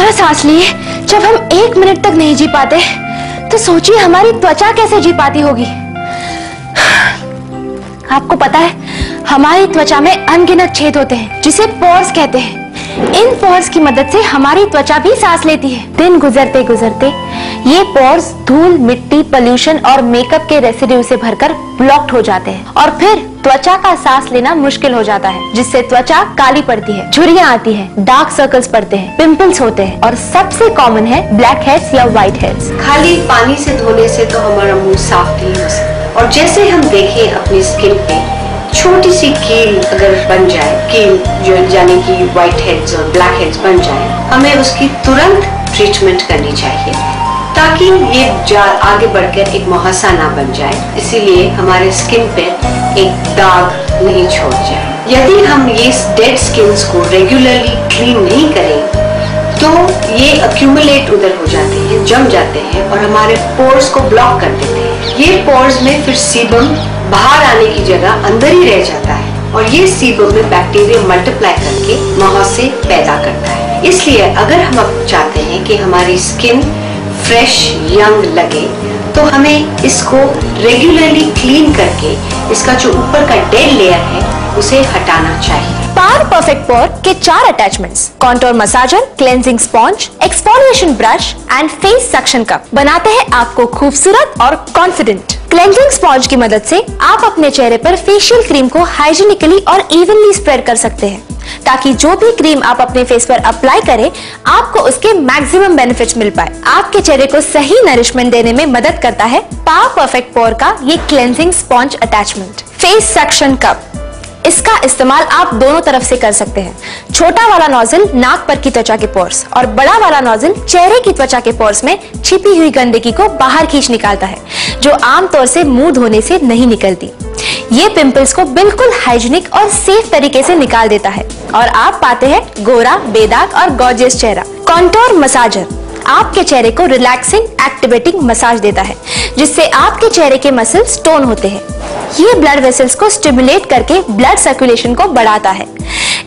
बिना सांस लिए जब हम 1 मिनट तक नहीं जी पाते तो सोचिए हमारी त्वचा कैसे जी पाती होगी। आपको पता है हमारी त्वचा में अनगिनत छेद होते हैं जिसे पोर्स कहते हैं। इन पोर्स की मदद से हमारी त्वचा भी सांस लेती है। दिन गुजरते गुजरते ये पोर्स धूल, मिट्टी, पोल्यूशन और मेकअप के रेसिड्यू से भरकर ब्लॉक्ड हो जाते हैं और फिर त्वचा का सांस लेना मुश्किल हो जाता है, जिससे त्वचा काली पड़ती है, झुर्रियां आती हैं, डार्क सर्कल्स पड़ते हैं, पिंपल्स होते हैं और सबसे कॉमन है ब्लैक हेड्स या व्हाइट हेड्स। खाली पानी से धोने से तो हमारा मुंह साफ नहीं हो सकता, और जैसे हम देखें अपनी स्किन पे छोटी सी कील अगर बन जाए, कील जो यानी कि व्हाइट हेड्स और ब्लैक हेड्स बन जाए, हमें उसकी तुरंत ट्रीटमेंट करनी चाहिए ताकि ये आगे बढ़कर एक मुहासा ना बन जाए, इसीलिए हमारे स्किन पे एक दाग नहीं छोड़ जाए। यदि हम ये डेड स्किन्स को रेगुलरली क्लीन नहीं करें तो ये अक्यूमुलेट उधर हो जाते हैं, जम जाते हैं और हमारे पोर्स को ब्लॉक कर देते हैं। ये पोर्स में फिर सीबम बाहर आने की जगह अंदर ही रह जाता है और ये सीबम में बैक्टीरिया मल्टीप्लाई करके मुहासे पैदा करता है। इसलिए अगर हम अब चाहते हैं कि हमारी स्किन फ्रेश यंग लगे तो हमें इसको रेगुलरली क्लीन करके इसका जो ऊपर का डेड लेयर है उसे हटाना चाहिए। पावर परफेक्ट पोर के 4 attachments, contour massager, cleansing sponge, exfoliation brush and face suction cup बनाते हैं आपको खूबसूरत और कॉन्फिडेंट। क्लेंजिंग स्पॉन्ज की मदद से आप अपने चेहरे पर फेशियल क्रीम को हाइजीनिकली और इवनली स्प्रेड कर सकते हैं ताकि जो भी क्रीम आप अपने फेस पर अप्लाई करें आपको उसके मैक्सिमम बेनिफिट्स मिल पाए। आपके चेहरे को सही नरिशमेंट देने में मदद करता है पावर परफेक्ट पोर का ये cleansing sponge attachment. Face suction cup, इसका इस्तेमाल आप दोनों तरफ से कर सकते हैं। छोटा वाला नोजल नाक पर की त्वचा के पोर्स और बड़ा वाला नोजल चेहरे की त्वचा के पोर्स में छिपी हुई गंदगी को बाहर खींच निकालता है जो आमतौर से मुंह धोने से नहीं निकलती। ये पिंपल्स को बिल्कुल हाइजीनिक और सेफ तरीके से निकाल देता है और आप पाते हैं गोरा, बेदाग और गॉर्जियस चेहरा। कॉन्टोर मसाजर आपके चेहरे को रिलैक्सिंग एक्टिवेटिंग मसाज देता है जिससे आपके चेहरे के मसल्स टोन होते हैं। ये ब्लड वेसल्स को स्टिमुलेट करके ब्लड सर्कुलेशन को बढ़ाता है।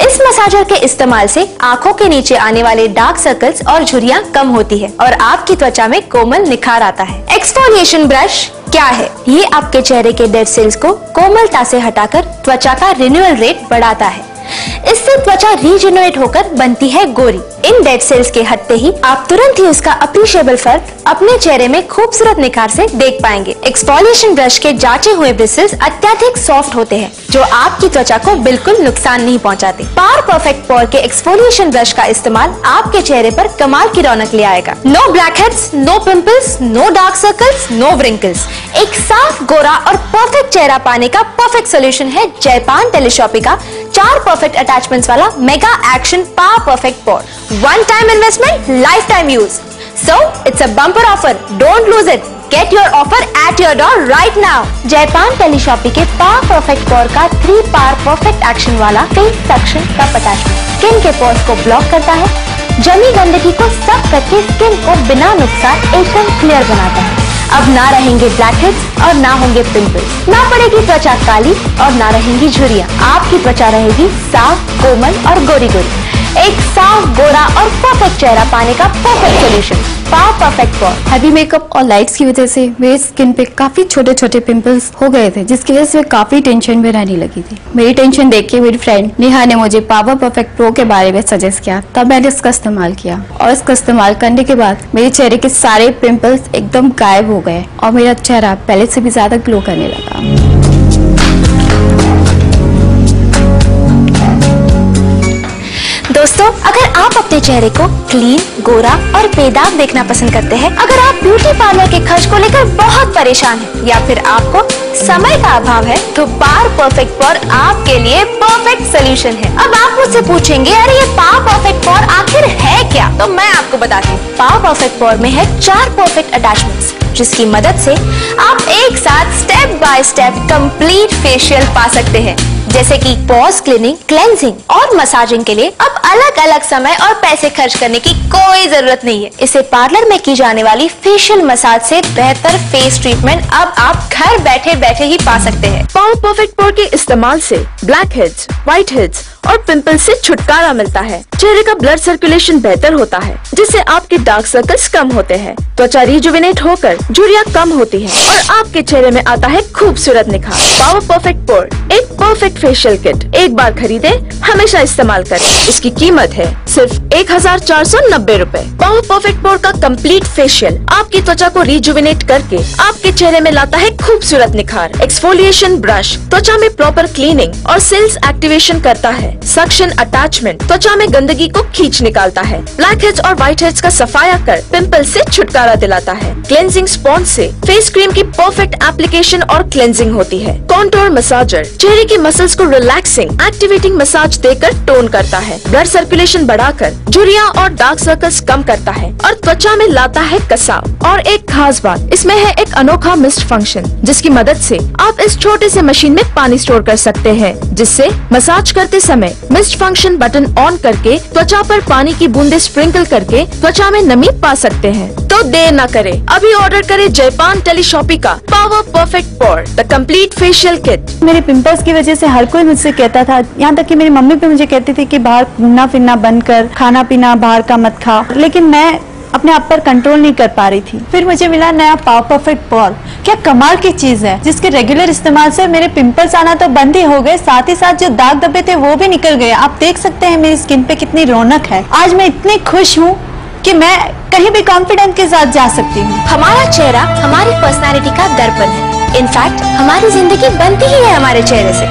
इस मसाजर के इस्तेमाल से आंखों के नीचे आने वाले डार्क सर्कल्स और झुर्रियां कम होती है और आपकी त्वचा में कोमल निखार आता है। एक्सफोलिएशन ब्रश क्या है? ये आपके चेहरे के डेड सेल्स को कोमलता से हटाकर त्वचा का रिन्यूअल रेट बढ़ाता है। इससे त्वचा रीजेनरेट होकर बनती है गोरी। इन डेड सेल्स के हटते ही आप तुरंत ही उसका अप्रिशिएबल फर्क अपने चेहरे में खूबसूरत निखार से देख पाएंगे। एक्सफोलिएशन ब्रश के जांचे हुए ब्रिसल्स अत्यधिक सॉफ्ट होते हैं जो आपकी त्वचा को बिल्कुल नुकसान नहीं पहुंचाते। पावर परफेक्ट पोर के एक्सफोलिएशन ब्रश का इस्तेमाल आपके चेहरे पर कमाल की रौनक ले आएगा। No blackheads, no pimples, no dark circles, no wrinkles. एक साफ, गोरा और परफेक्ट चेहरा पाने का परफेक्ट सोल्यूशन है जयपान टेलीशॉपी का 4 परफेक्ट अटैचमेंट्स वाला mega action power perfect pour. One time investment, lifetime use. So it's a bumper offer. Don't lose it. Get your offer at your door right now. जयपान टेलीशॉपी के power perfect पोर का 3 power perfect action वाला face suction cup attachment skin के pores को block करता है, जमी गंदगी को साफ करके स्किन को बिना नुकसान एकदम क्लियर बनाता है। अब ना रहेंगे ब्लैक हेड्स और ना होंगे पिंपल्स, ना पड़ेगी त्वचा काली और ना रहेंगी झुर्रियां। आपकी त्वचा रहेगी साफ, कोमल और गोरी गोरी। एक साफ, गोरा और परफेक्ट चेहरा पाने का परफेक्ट सोल्यूशन पावर परफेक्ट पोर। हैवी मेकअप और लाइट्स की वजह से मेरे स्किन पे काफी छोटे छोटे पिंपल्स हो गए थे जिसकी वजह से मैं काफी टेंशन में रहने लगी थी। मेरी टेंशन देख के मेरी फ्रेंड नेहा ने मुझे पावर परफेक्ट प्रो के बारे में सजेस्ट किया, तब मैंने इसका इस्तेमाल किया और इसका इस्तेमाल करने के बाद मेरे चेहरे के सारे पिंपल्स एकदम गायब हो गए और मेरा चेहरा पहले से भी ज्यादा ग्लो करने लगा। दोस्तों, अगर आप अपने चेहरे को क्लीन, गोरा और बेदाग देखना पसंद करते हैं, अगर आप ब्यूटी पार्लर के खर्च को लेकर बहुत परेशान हैं या फिर आपको समय का अभाव है तो पावर परफेक्ट पोर आपके लिए परफेक्ट सोल्यूशन है। अब आप मुझसे पूछेंगे अरे ये पावर परफेक्ट पोर आखिर है क्या? तो मैं आपको बताती हूँ। पावर परफेक्ट पोर में है 4 परफेक्ट अटैचमेंट्स जिसकी मदद से आप एक साथ step by step complete facial पा सकते हैं। जैसे कि पॉज क्लीनिंग, क्लेंजिंग और मसाजिंग के लिए अब अलग अलग समय और पैसे खर्च करने की कोई जरूरत नहीं है। इसे पार्लर में की जाने वाली फेशियल मसाज से बेहतर फेस ट्रीटमेंट अब आप घर बैठे बैठे ही पा सकते हैं। पावर परफेक्ट पोर के इस्तेमाल से ब्लैक हेड्स, व्हाइट हेड्स और पिंपल्स से छुटकारा मिलता है। चेहरे का ब्लड सर्कुलेशन बेहतर होता है, जिससे आपके डार्क सर्कल्स कम होते हैं, त्वचा रिजुविनेट होकर झुर्रियां कम होती है और आपके चेहरे में आता है खूबसूरत निखार। पावर परफेक्ट पोर एक परफेक्ट फेशियल किट, एक बार खरीदे हमेशा इस्तेमाल करें। इसकी कीमत है सिर्फ 1490 रूपए। पावर परफेक्ट पोर का कंप्लीट फेशियल आपकी त्वचा को रिजुविनेट करके आपके चेहरे में लाता है खूबसूरत निखार। एक्सफोलिएशन ब्रश त्वचा में प्रॉपर क्लीनिंग और सेल्स एक्टिवेशन करता है। सक्शन अटैचमेंट त्वचा में गंदगी को खींच निकालता है। ब्लैक हेड्स और व्हाइट हेड्स का सफाया कर पिंपल्स से छुटकारा दिलाता है। क्लेंजिंग स्पॉन्ज से फेस क्रीम की परफेक्ट एप्लीकेशन और क्लेंजिंग होती है। कॉन्टोर मसाजर चेहरे की मसल्स को रिलैक्सिंग एक्टिवेटिंग मसाज देकर टोन करता है। ब्लड सर्कुलेशन बढ़ाकर झुर्रियां और डार्क सर्कल्स कम करता है और त्वचा में लाता है कसाव। और एक खास बात, इसमें है एक अनोखा मिस्ट फंक्शन, जिसकी मदद से आप इस छोटे से मशीन में पानी स्टोर कर सकते हैं, जिससे मसाज करते समय मिस्ट फंक्शन बटन ऑन करके त्वचा पर पानी की बूंदे स्प्रिंकल करके त्वचा में नमी पा सकते हैं। तो देर न करें, अभी ऑर्डर करें जयपान टेलीशॉपी का power perfect pore the complete facial kit. मेरे पिंपल्स की वजह से हर कोई मुझसे कहता था, यहाँ तक कि मेरी मम्मी भी मुझे कहती थी कि बाहर घूमना फिरना बंद कर, खाना पीना बाहर का मत खा, लेकिन मैं अपने आप पर कंट्रोल नहीं कर पा रही थी। फिर मुझे मिला नया पावर परफेक्ट पोर। क्या कमाल की चीज है, जिसके रेगुलर इस्तेमाल से मेरे पिंपल्स आना तो बंद ही हो गए, साथ ही साथ जो दाग धब्बे थे वो भी निकल गए। आप देख सकते हैं मेरी स्किन पे कितनी रौनक है। आज मैं इतनी खुश हूँ कि मैं कहीं भी कॉन्फिडेंस के साथ जा सकती हूँ। हमारा चेहरा हमारी पर्सनालिटी का दर्पण है। इनफैक्ट हमारी जिंदगी बनती ही है हमारे चेहरे से।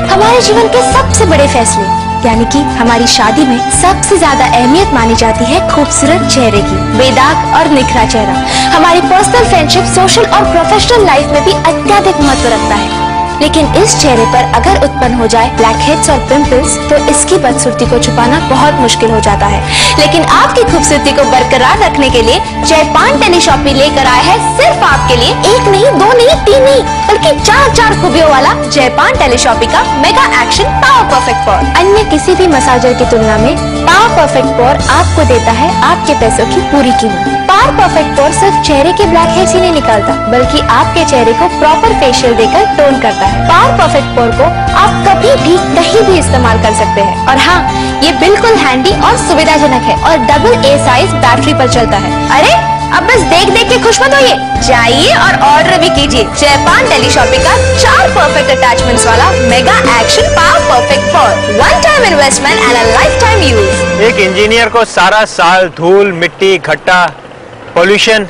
हमारे जीवन के सबसे बड़े फैसले यानी कि हमारी शादी में सबसे ज्यादा अहमियत मानी जाती है खूबसूरत चेहरे की। बेदाग और निखरा चेहरा हमारी पर्सनल फ्रेंडशिप, सोशल और प्रोफेशनल लाइफ में भी अत्यधिक महत्व रखता है। लेकिन इस चेहरे पर अगर उत्पन्न हो जाए ब्लैक हेड्स और पिंपल्स तो इसकी बदसूरती को छुपाना बहुत मुश्किल हो जाता है। लेकिन आपकी खूबसूरती को बरकरार रखने के लिए जयपान टेलीशॉपी लेकर आया है सिर्फ आपके लिए एक नहीं, दो नहीं, तीन नहीं, बल्कि 4 खूबियों वाला जयपान टेलीशॉपी का मेगा एक्शन पावर परफेक्ट पोर। अन्य किसी भी मसाजर की तुलना में पावर परफेक्ट पोर आपको देता है आपके पैसों की पूरी कीमत। पावर परफेक्ट पोर सिर्फ चेहरे के ब्लैक हेड्स ही नहीं निकालता, बल्कि आपके चेहरे को प्रॉपर फेशियल देकर टोन करता है। पावर परफेक्ट पोर को आप कभी भी कहीं भी इस्तेमाल कर सकते हैं। और हाँ, ये बिल्कुल हैंडी और सुविधाजनक है और डबल A साइज बैटरी पर चलता है। अरे अब बस देख देख के खुश मत होइए, जाइए और ऑर्डर भी कीजिए जयपान टेलीशॉपी का 4 परफेक्ट अटैचमेंट्स वाला mega action power perfect pore. One time investment and a life time use. एक इंजीनियर को सारा साल धूल, मिट्टी, घट्टा, पोल्यूशन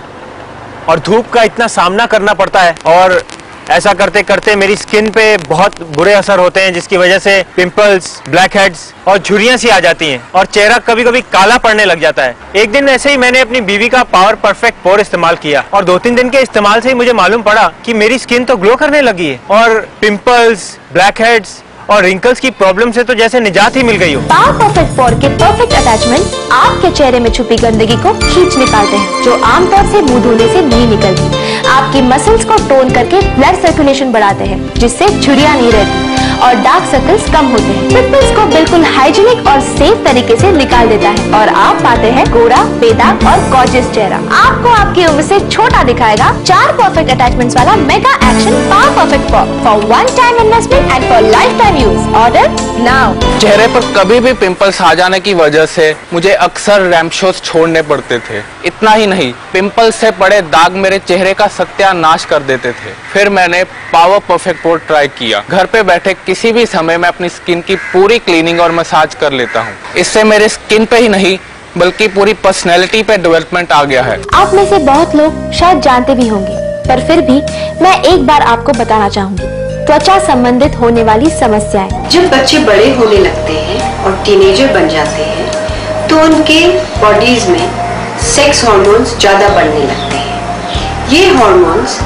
और धूप का इतना सामना करना पड़ता है, और ऐसा करते करते मेरी स्किन पे बहुत बुरे असर होते हैं, जिसकी वजह से पिंपल्स, ब्लैक हेड्स और झुर्रियां सी आ जाती हैं और चेहरा कभी कभी काला पड़ने लग जाता है। एक दिन ऐसे ही मैंने अपनी बीवी का पावर परफेक्ट पोर इस्तेमाल किया और 2-3 दिन के इस्तेमाल से ही मुझे मालूम पड़ा कि मेरी स्किन तो ग्लो करने लगी है और पिंपल्स, ब्लैक हेड्स और रिंकल्स की प्रॉब्लम से तो जैसे निजात ही मिल गई हो। पावर परफेक्ट पोर के परफेक्ट अटैचमेंट आपके चेहरे में छुपी गंदगी को खींच निकालते हैं, जो आमतौर से मुंह धोने से नहीं निकलती। आपकी मसल्स को टोन करके ब्लड सर्कुलेशन बढ़ाते हैं, जिससे झुर्रियां नहीं रहती और डार्क सर्कल्स कम होते हैं। पिंपल्स को बिल्कुल हाइजीनिक और सेफ तरीके से निकाल देता है और आप पाते हैं गोरा, बेदाग और गॉर्जियस चेहरा। आपको आपकी उम्र से छोटा दिखाएगा 4 परफेक्ट अटैचमेंट्स वाला mega action power perfect pore for one time investment and for life time use. Order now. चेहरे पर कभी भी पिंपल्स आ जाने की वजह से मुझे अक्सर रैम्प शोज छोड़ने पड़ते थे। इतना ही नहीं, पिंपल्स से पड़े दाग मेरे चेहरे का सत्यानाश कर देते थे। फिर मैंने पावर परफेक्ट पोर ट्राई किया। घर पे बैठे किसी भी समय मैं अपनी स्किन की पूरी क्लीनिंग और मसाज कर लेता हूँ। इससे मेरे स्किन पे ही नहीं बल्कि पूरी पर्सनैलिटी पे डेवलपमेंट आ गया है। आप में से बहुत लोग शायद जानते भी होंगे, पर फिर भी मैं एक बार आपको बताना चाहूंगी। त्वचा संबंधित होने वाली समस्याएं। जब बच्चे बड़े होने लगते हैं और टीनेजर बन जाते हैं तो उनके बॉडीज में सेक्स हार्मोन्स ज्यादा बढ़ने लगते हैं। ये हार्मोन्स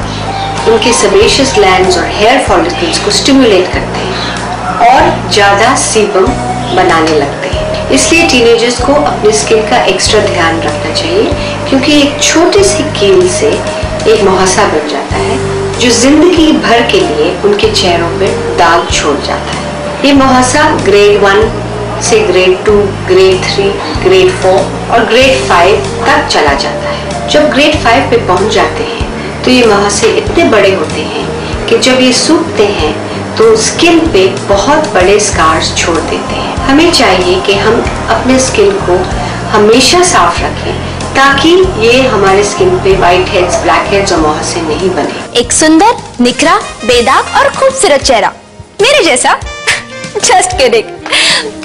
उनके सेबेशियस ग्लैंड्स और हेयर फॉलिकल्स को स्टिमुलेट करते हैं और ज्यादा सीबम बनाने लगते हैं। इसलिए टीनेजर्स को अपनी स्किन का एक्स्ट्रा ध्यान रखना चाहिए, क्योंकि एक छोटी सी कील से एक मुहासा बन जाता है जो जिंदगी भर के लिए उनके चेहरों पर दाग छोड़ जाता है। ये मुहासा ग्रेड 1 से ग्रेड 2, ग्रेड 3, ग्रेड 4 और ग्रेड 5 तक चला जाता है। जब ग्रेड 5 पे पहुंच जाते हैं तो ये मुहासे इतने बड़े होते हैं कि जब ये सूखते हैं तो स्किन पे बहुत बड़े स्कार्स छोड़ देते हैं। हमें चाहिए कि हम अपने स्किन को हमेशा साफ रखें ताकि ये हमारे स्किन पे व्हाइट हेड्स, ब्लैक हेड्स और मुहासे नहीं बने। एक सुंदर, निखरा, बेदाग और खूबसूरत चेहरा मेरे जैसा जस्ट किडिंग।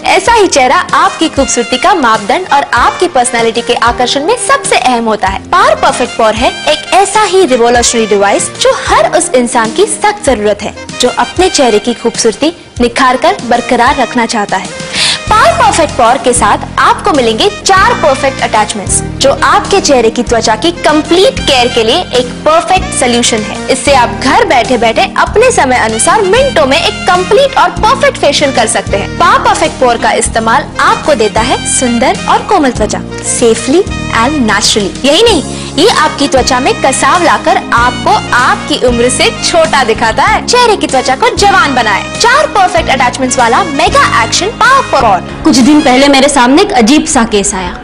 ऐसा ही चेहरा आपकी खूबसूरती का मापदंड और आपकी पर्सनालिटी के आकर्षण में सबसे अहम होता है। पावर परफेक्ट पोर है एक ऐसा ही रिवॉल्यूशनरी डिवाइस जो हर उस इंसान की सख्त जरूरत है जो अपने चेहरे की खूबसूरती निखार कर बरकरार रखना चाहता है। पावर परफेक्ट पोर के साथ आपको मिलेंगे 4 परफेक्ट अटैचमेंट्स जो आपके चेहरे की त्वचा की कंप्लीट केयर के लिए एक परफेक्ट सोल्यूशन है। इससे आप घर बैठे बैठे अपने समय अनुसार मिनटों में एक कंप्लीट और परफेक्ट फेशियल कर सकते हैं। पावर परफेक्ट पोर का इस्तेमाल आपको देता है सुंदर और कोमल त्वचा सेफली एंड नेचुरली। यही नहीं, ये आपकी त्वचा में कसाव लाकर आपको आपकी उम्र से छोटा दिखाता है, चेहरे की त्वचा को जवान बनाए। 4 परफेक्ट अटैचमेंट्स वाला मेगा एक्शन पावर पोर। कुछ दिन पहले मेरे सामने एक अजीब सा केस आया।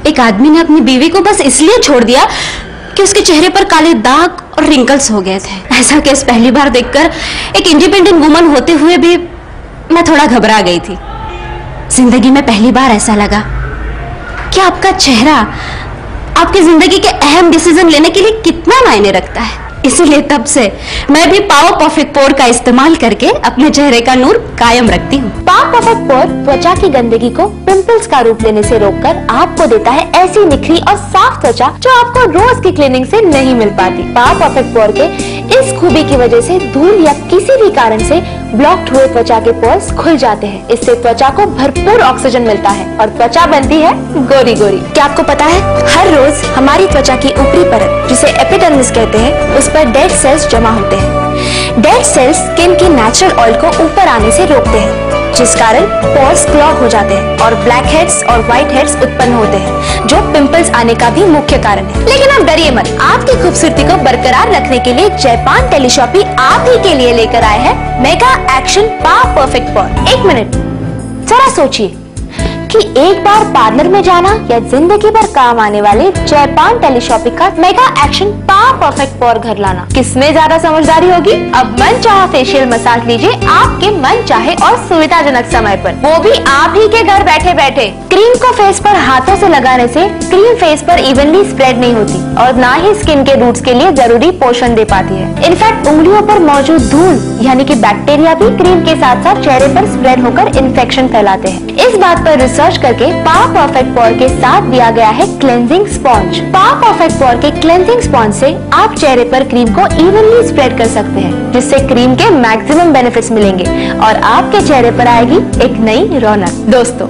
एक आदमी ने अपनी बीवी को बस इसलिए छोड़ दिया कि उसके चेहरे पर काले दाग और रिंकल्स हो गए थे। ऐसा केस पहली बार देखकर एक इंडिपेंडेंट वुमन होते हुए भी मैं थोड़ा घबरा गई थी। जिंदगी में पहली बार ऐसा लगा कि आपका चेहरा आपकी जिंदगी के अहम डिसीजन लेने के लिए कितना मायने रखता है। इसीलिए तब से मैं भी पावर परफेक्ट पोर का इस्तेमाल करके अपने चेहरे का नूर कायम रखती हूँ। पावर परफेक्ट पोर त्वचा की गंदगी को पिंपल्स का रूप लेने से रोककर आपको देता है ऐसी निखरी और साफ त्वचा जो आपको रोज की क्लीनिंग से नहीं मिल पाती। पावर परफेक्ट पोर के इस खूबी की वजह से धूल या किसी भी कारण से ब्लॉक्ड हुए त्वचा के पोर्स खुल जाते हैं। इससे त्वचा को भरपूर ऑक्सीजन मिलता है और त्वचा बनती है गोरी गोरी। क्या आपको पता है, हर रोज हमारी त्वचा की ऊपरी परत जिसे एपिडर्मिस कहते हैं उस पर डेड सेल्स जमा होते हैं। डेड सेल्स स्किन की नेचुरल ऑयल को ऊपर आने से रोकते हैं जिस कारण पोर्स क्लॉग हो जाते हैं और ब्लैक हेड्स और व्हाइट हेड्स उत्पन्न होते हैं जो पिंपल्स आने का भी मुख्य कारण है। लेकिन आप डरिए मत, आपकी खूबसूरती को बरकरार रखने के लिए जयपान टेलीशॉपी आप ही के लिए लेकर आए हैं mega action power perfect pore. 1 minute जरा सोचिए कि एक बार पार्लर में जाना या जिंदगी भर काम आने वाले जयपान टेलीशॉपी का मेगा एक्शन पावर परफेक्ट पोर घर लाना किसमें ज्यादा समझदारी होगी। अब मन चाहा फेशियल मसाज लीजिए आपके मन चाहे और सुविधाजनक समय पर, वो भी आप ही के घर बैठे बैठे। क्रीम को फेस पर हाथों से लगाने से क्रीम फेस पर इवनली स्प्रेड नहीं होती और ना ही स्किन के रूट्स के लिए जरूरी पोषण दे पाती है। इनफैक्ट उंगलियों पर मौजूद धूल यानी कि बैक्टीरिया भी क्रीम के साथ साथ चेहरे पर स्प्रेड होकर इन्फेक्शन फैलाते हैं। इस बात पर रिसर्च करके पावर परफेक्ट पोर के साथ दिया गया है क्लेंजिंग स्पॉन्ज। पावर परफेक्ट पोर के क्लेंजिंग स्पॉन्ज से आप चेहरे पर क्रीम को इवनली स्प्रेड कर सकते हैं जिससे क्रीम के मैक्सिमम बेनिफिट्स मिलेंगे और आपके चेहरे पर आएगी एक नई रौनक। दोस्तों,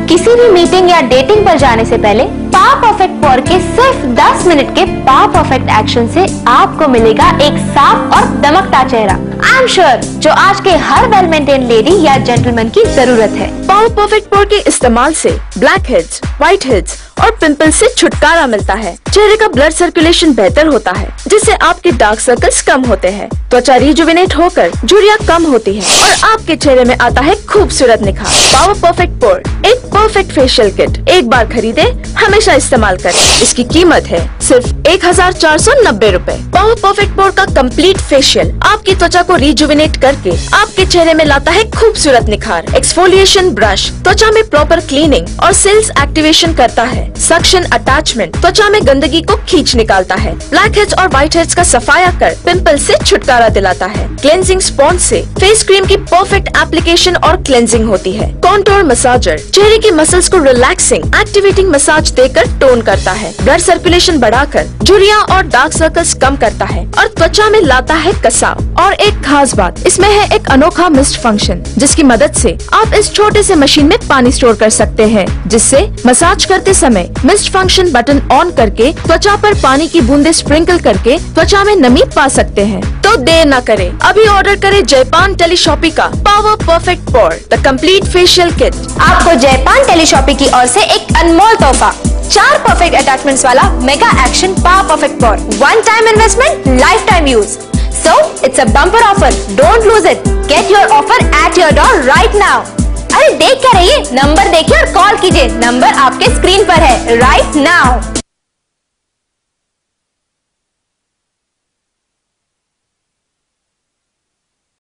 किसी भी मीटिंग या डेटिंग पर जाने से पहले पावर परफेक्ट पोर के सिर्फ 10 मिनट के पावर परफेक्ट एक्शन से आपको मिलेगा एक साफ और दमकता चेहरा। आई एम श्योर जो आज के हर वेल मेंटेन लेडी या जेंटलमैन की जरूरत है। पावर परफेक्ट पोर के इस्तेमाल से ब्लैक हेड्स, व्हाइट हेड्स और पिंपल्स से छुटकारा मिलता है। चेहरे का ब्लड सर्कुलेशन बेहतर होता है जिससे आपके डार्क सर्कल्स कम होते हैं, त्वचा रिजुविनेट होकर झुर्रियां कम होती है और आपके चेहरे में आता है खूबसूरत निखार। पावर परफेक्ट पोर एक परफेक्ट फेशियल किट, एक बार खरीदे हमेशा इस्तेमाल करें। इसकी कीमत है सिर्फ 1490 रुपए। पावर परफेक्ट पोर का कंप्लीट फेशियल आपकी त्वचा को रिजुविनेट करके आपके चेहरे में लाता है खूबसूरत निखार। एक्सफोलिएशन ब्रश त्वचा में प्रॉपर क्लीनिंग और सेल्स एक्टिवेशन करता है। सक्शन अटैचमेंट त्वचा में गंदगी को खींच निकालता है। ब्लैक हेड्स और व्हाइट हेड्स का सफाया कर पिंपल्स से छुटकारा दिलाता है। क्लेंजिंग स्पॉन्ज से फेस क्रीम की परफेक्ट एप्लीकेशन और क्लेंजिंग होती है। कॉन्टोर मसाजर चेहरे की मसल्स को रिलैक्सिंग एक्टिवेटिंग मसाज देकर टोन करता है। ब्लड सर्कुलेशन बढ़ाकर झुर्रियां और डार्क सर्कल्स कम करता है और त्वचा में लाता है कसाव। और एक खास बात इसमें है एक अनोखा मिस्ट फंक्शन जिसकी मदद से आप इस छोटे से मशीन में पानी स्टोर कर सकते हैं जिससे मसाज करते समय मिस्ट फंक्शन बटन ऑन करके त्वचा पर पानी की बूंदे स्प्रिंकल करके त्वचा में नमी पा सकते हैं। तो देर न करें, अभी ऑर्डर करें जयपान टेलीशॉपी का power perfect pore the complete facial kit. आपको जयपान टेलीशॉपी की ओर से एक अनमोल तोहफा 4 परफेक्ट अटैचमेंट्स वाला mega action power perfect pore. 1 time investment, life time use. So It's a bumper offer. Don't lose it. Get your offer at your door right now. अरे देख क्या रही है, नंबर देखिए और कॉल कीजिए। नंबर आपके स्क्रीन पर है right now.